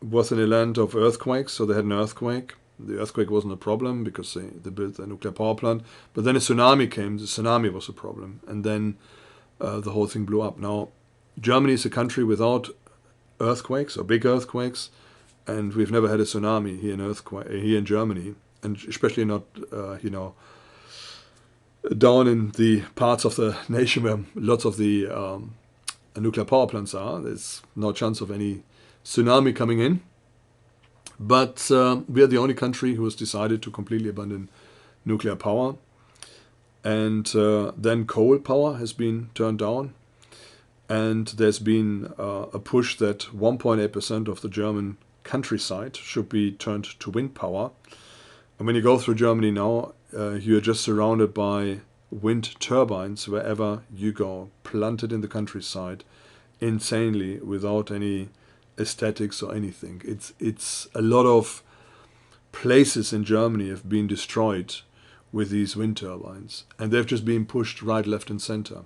was in a land of earthquakes, so they had an earthquake. The earthquake wasn't a problem because they built a nuclear power plant. But then a tsunami came. The tsunami was a problem. And then the whole thing blew up. Now, Germany is a country without earthquakes or big earthquakes. And we've never had a tsunami here in Germany. And especially not, down in the parts of the nation where lots of the nuclear power plants are. There's no chance of any tsunami coming in. But we are the only country who has decided to completely abandon nuclear power. And then coal power has been turned down. And there's been a push that 1.8% of the German countryside should be turned to wind power. And when you go through Germany now, you're just surrounded by wind turbines wherever you go, planted in the countryside, insanely, without any aesthetics or anything. It's a lot of places in Germany have been destroyed with these wind turbines, and they've just been pushed right, left, and center.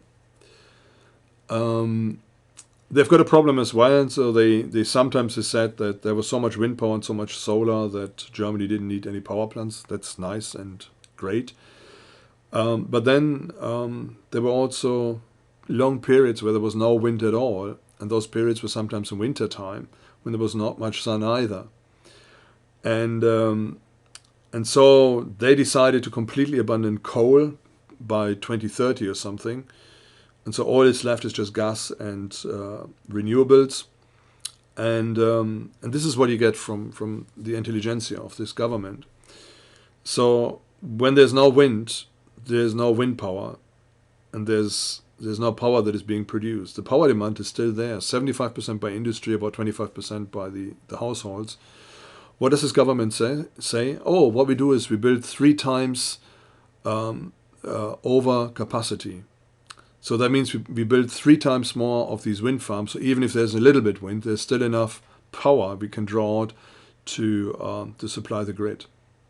They've got a problem as well, and so they sometimes have said that there was so much wind power and so much solar that Germany didn't need any power plants. That's nice and great. But then there were also long periods where there was no wind at all, and those periods were sometimes in winter time when there was not much sun either. And so they decided to completely abandon coal by 2030 or something. And so all that's left is just gas and renewables. And this is what you get from the intelligentsia of this government. So when there's no wind, there's no wind power. And there's no power that is being produced. The power demand is still there. 75% by industry, about 25% by the households. What does this government say? Oh, what we do is we build 3 times over capacity. So that means we build 3 times more of these wind farms. So even if there's a little bit wind, there's still enough power we can draw out to supply the grid.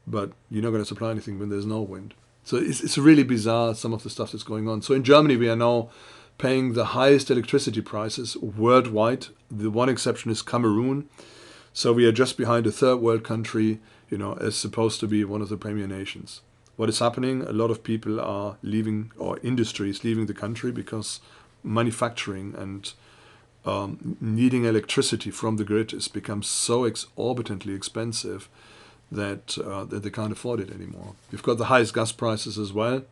But you're not going to supply anything when there's no wind. So it's really bizarre, some of the stuff that's going on. So in Germany, we are now paying the highest electricity prices worldwide. The one exception is Cameroon. So we are just behind a third world country, as supposed to be one of the premier nations. What is happening? A lot of people are leaving, or industries leaving the country, because manufacturing and needing electricity from the grid has become so exorbitantly expensive that they can't afford it anymore. We've got the highest gas prices as well.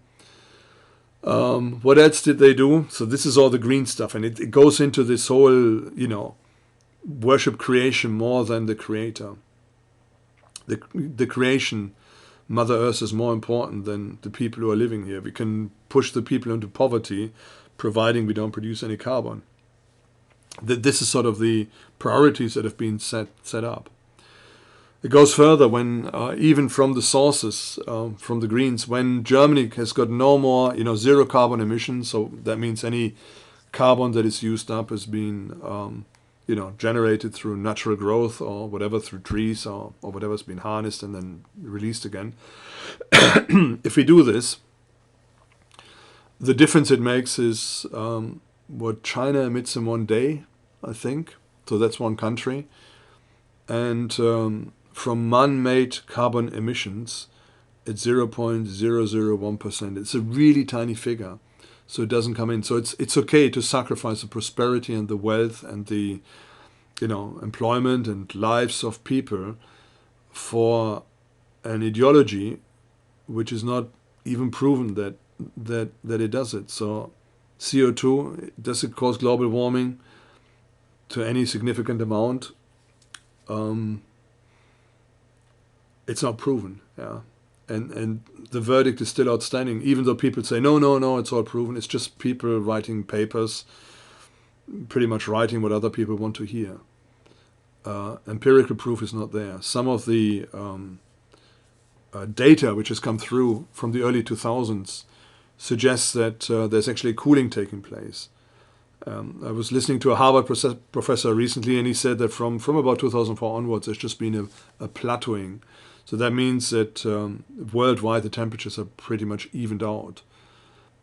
What else did they do? So this is all the green stuff, and it goes into this whole, worship creation more than the creator. The creation, Mother Earth, is more important than the people who are living here. We can push the people into poverty, providing we don't produce any carbon. This is sort of the priorities that have been set up. It goes further when, even from the sources, from the Greens, when Germany has got no more, zero carbon emissions, so that means any carbon that is used up has been, generated through natural growth or whatever, through trees or whatever has been harnessed and then released again. If we do this, the difference it makes is what China emits in one day, I think. So that's one country. And from man-made carbon emissions, it's 0.001%. It's a really tiny figure, so it doesn't come in. So it's okay to sacrifice the prosperity and the wealth and the employment and lives of people for an ideology which is not even proven that it does it. So CO2, does it cause global warming to any significant amount? It's not proven. Yeah. And the verdict is still outstanding, even though people say, no, it's all proven. It's just people writing papers, pretty much writing what other people want to hear. Empirical proof is not there. Some of the data which has come through from the early 2000s suggests that there's actually cooling taking place. I was listening to a Harvard professor recently, and he said that from about 2004 onwards, there's just been a plateauing. So that means that worldwide the temperatures are pretty much evened out.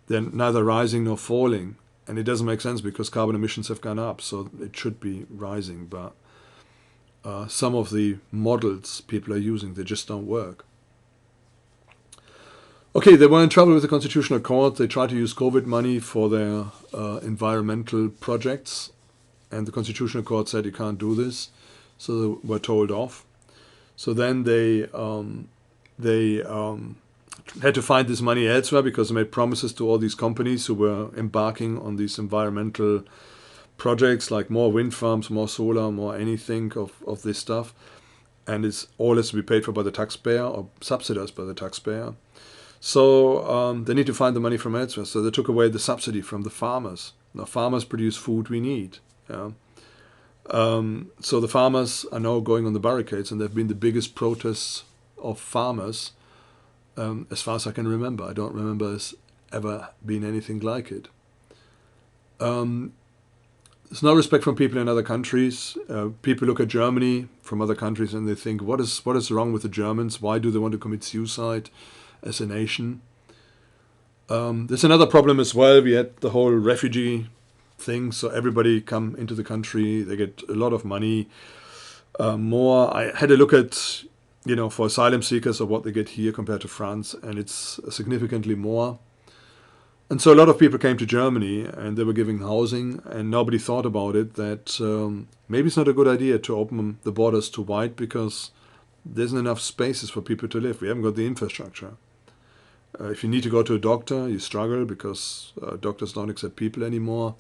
They're neither rising nor falling, and it doesn't make sense because carbon emissions have gone up, so it should be rising. But some of the models people are using, they just don't work. Okay, they were in trouble with the Constitutional Court. They tried to use COVID money for their environmental projects, and the Constitutional Court said you can't do this, so they were told off. So then they had to find this money elsewhere because they made promises to all these companies who were embarking on these environmental projects like more wind farms, more solar, more anything of this stuff. And it's all has to be paid for by the taxpayer or subsidized by the taxpayer. So they need to find the money from elsewhere. So they took away the subsidy from the farmers. Now farmers produce food we need. Yeah. So the farmers are now going on the barricades, and there have been the biggest protests of farmers as far as I can remember. I don't remember there's ever been anything like it. There's no respect from people in other countries. People look at Germany from other countries and they think, what is wrong with the Germans? Why do they want to commit suicide as a nation? There's another problem as well. We had the whole refugee thing, so everybody come into the country, they get a lot of money, more. I had a look at, for asylum seekers of what they get here compared to France, and it's significantly more. And so a lot of people came to Germany and they were giving housing, and nobody thought about it that maybe it's not a good idea to open the borders too wide because there isn't enough spaces for people to live. We haven't got the infrastructure. If you need to go to a doctor, you struggle because doctors don't accept people anymore.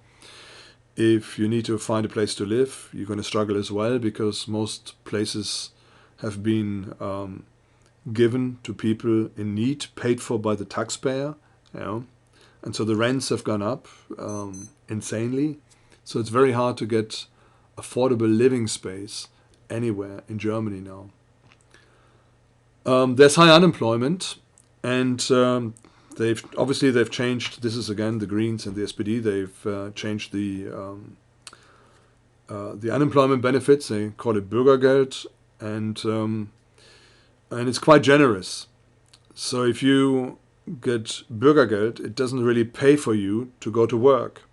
If you need to find a place to live, you're going to struggle as well because most places have been given to people in need, paid for by the taxpayer. And so the rents have gone up insanely. So it's very hard to get affordable living space anywhere in Germany now. There's high unemployment, and they've changed. This is again the Greens and the SPD. They've changed the unemployment benefits. They call it Bürgergeld, and it's quite generous. So if you get Bürgergeld, it doesn't really pay for you to go to work.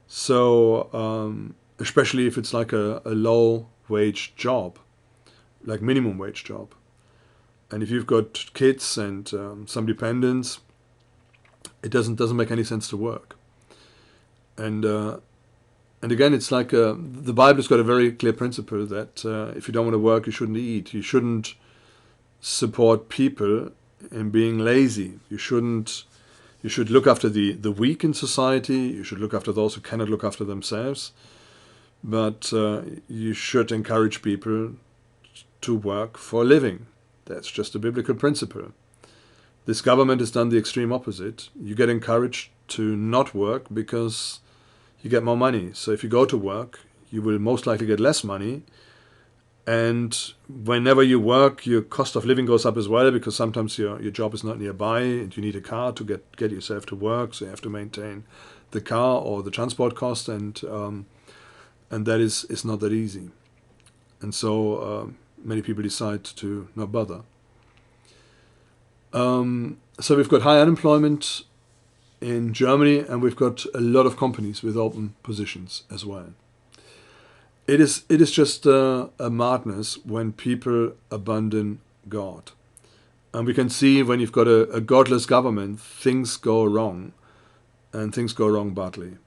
So especially if it's like a low wage job, like minimum wage job. And if you've got kids and some dependents, it doesn't make any sense to work. And again, it's like the Bible's got a very clear principle that if you don't want to work, you shouldn't eat. You shouldn't support people in being lazy. You should look after the weak in society. You should look after those who cannot look after themselves. But you should encourage people to work for a living. That's just a biblical principle. This government has done the extreme opposite. You get encouraged to not work because you get more money. So if you go to work, you will most likely get less money. And whenever you work, your cost of living goes up as well because sometimes your job is not nearby and you need a car to get yourself to work. So you have to maintain the car or the transport cost, and that is not that easy. And so many people decide to not bother. So we've got high unemployment, in Germany, and we've got a lot of companies with open positions as well. It is just a madness when people abandon God. And we can see when you've got a godless government, things go wrong, and things go wrong badly,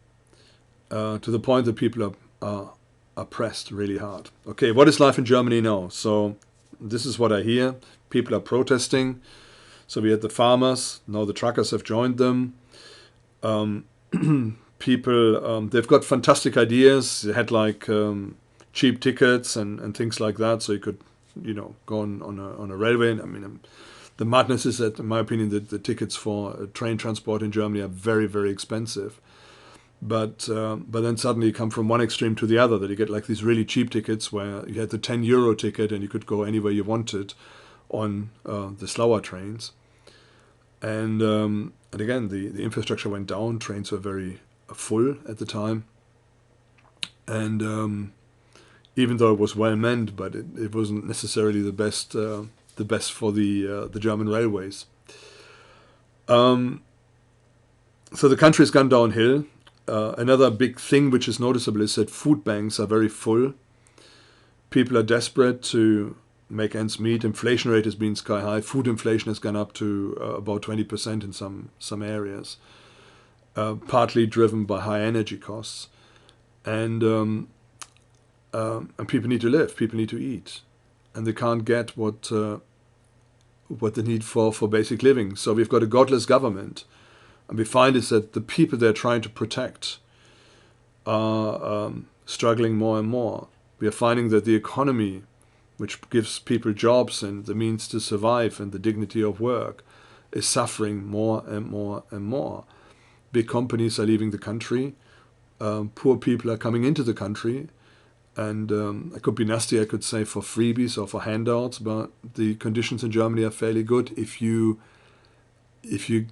to the point that people are pressed really hard. Okay, what is life in Germany now? So this is what I hear. People are protesting. So we had the farmers, now the truckers have joined them. People, they've got fantastic ideas. They had like cheap tickets and things like that, so you could, go on a railway. I mean, the madness is that, in my opinion, the tickets for train transport in Germany are very, very expensive. But then suddenly you come from one extreme to the other, that you get like these really cheap tickets where you had the €10 ticket and you could go anywhere you wanted on the slower trains. And again, the infrastructure went down. Trains were very full at the time. And even though it was well meant, but it wasn't necessarily the best for the German railways. So the country's gone downhill. Another big thing which is noticeable is that food banks are very full. People are desperate to make ends meet. Inflation rate has been sky high. Food inflation has gone up to about 20% in some areas, partly driven by high energy costs. And people need to live. People need to eat, and they can't get what they need for basic living. So we've got a godless government. And we find is that the people they're trying to protect are struggling more and more. We are finding that the economy, which gives people jobs and the means to survive and the dignity of work, is suffering more and more and more. Big companies are leaving the country. Poor people are coming into the country. And it could be nasty, I could say, for freebies or for handouts, but the conditions in Germany are fairly good if you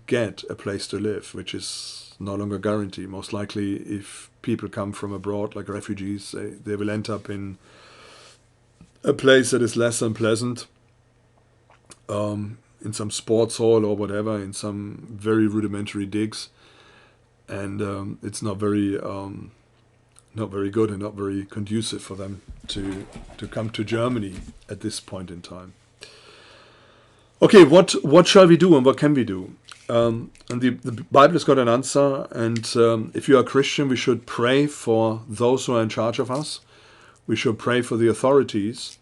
get a place to live, which is no longer guaranteed. Most likely, if people come from abroad, like refugees, they will end up in a place that is less than pleasant, in some sports hall or whatever, in some very rudimentary digs, and it's not very good and not very conducive for them to come to Germany at this point in time. Okay, what shall we do and what can we do? And the Bible has got an answer, and if you are a Christian, we should pray for those who are in charge of us. We should pray for the authorities.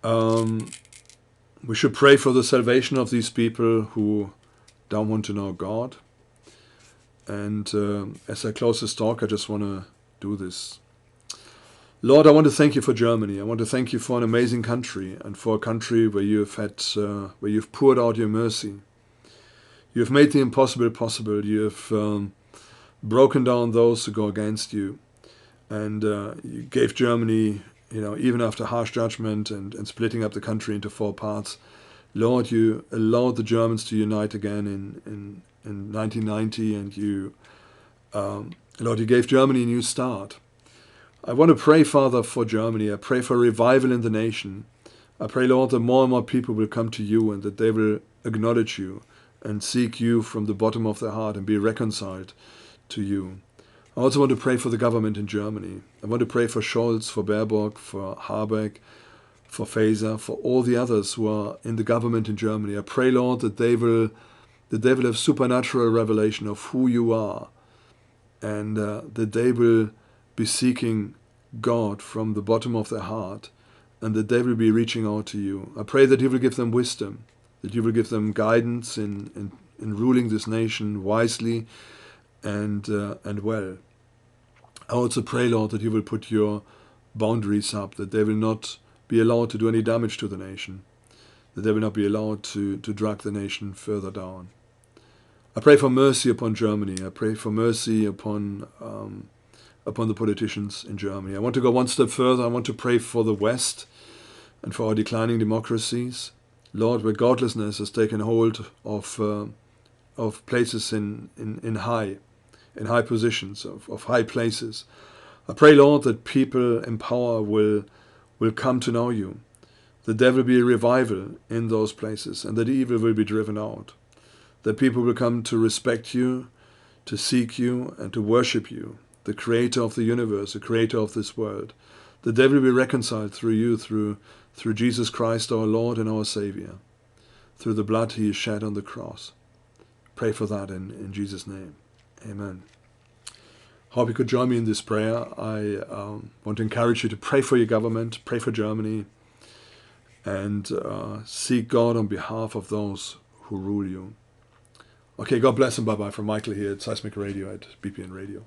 We should pray for the salvation of these people who don't want to know God. And as I close this talk, I just want to do this. Lord, I want to thank you for Germany. I want to thank you for an amazing country, and for a country where you've poured out your mercy. You have made the impossible possible. You have broken down those who go against you, and you gave Germany, even after harsh judgment and splitting up the country into 4 parts, Lord, you allowed the Germans to unite again in 1990, and Lord, you gave Germany a new start. I want to pray, Father, for Germany. I pray for revival in the nation. I pray, Lord, that more and more people will come to you and that they will acknowledge you and seek you from the bottom of their heart and be reconciled to you. I also want to pray for the government in Germany. I want to pray for Scholz, for Baerbock, for Habeck, for Faeser, for all the others who are in the government in Germany. I pray, Lord, that they will have supernatural revelation of who you are, and that they will be seeking God from the bottom of their heart, and that they will be reaching out to you. I pray that you will give them wisdom, that you will give them guidance in ruling this nation wisely and well. I also pray, Lord, that you will put your boundaries up, that they will not be allowed to do any damage to the nation, that they will not be allowed to drag the nation further down. I pray for mercy upon Germany. I pray for mercy upon the politicians in Germany. I want to go one step further. I want to pray for the West and for our declining democracies. Lord, where godlessness has taken hold of places in high positions, of high places. I pray, Lord, that people in power will come to know you, that there will be a revival in those places, and that evil will be driven out, that people will come to respect you, to seek you, and to worship you, the creator of the universe, the creator of this world. That they will be reconciled through you, through Jesus Christ, our Lord and our Savior, through the blood he shed on the cross. Pray for that in Jesus' name. Amen. Hope you could join me in this prayer. I want to encourage you to pray for your government, pray for Germany, and seek God on behalf of those who rule you. Okay, God bless and bye-bye from Michael here at Seismic Radio at BPN Radio.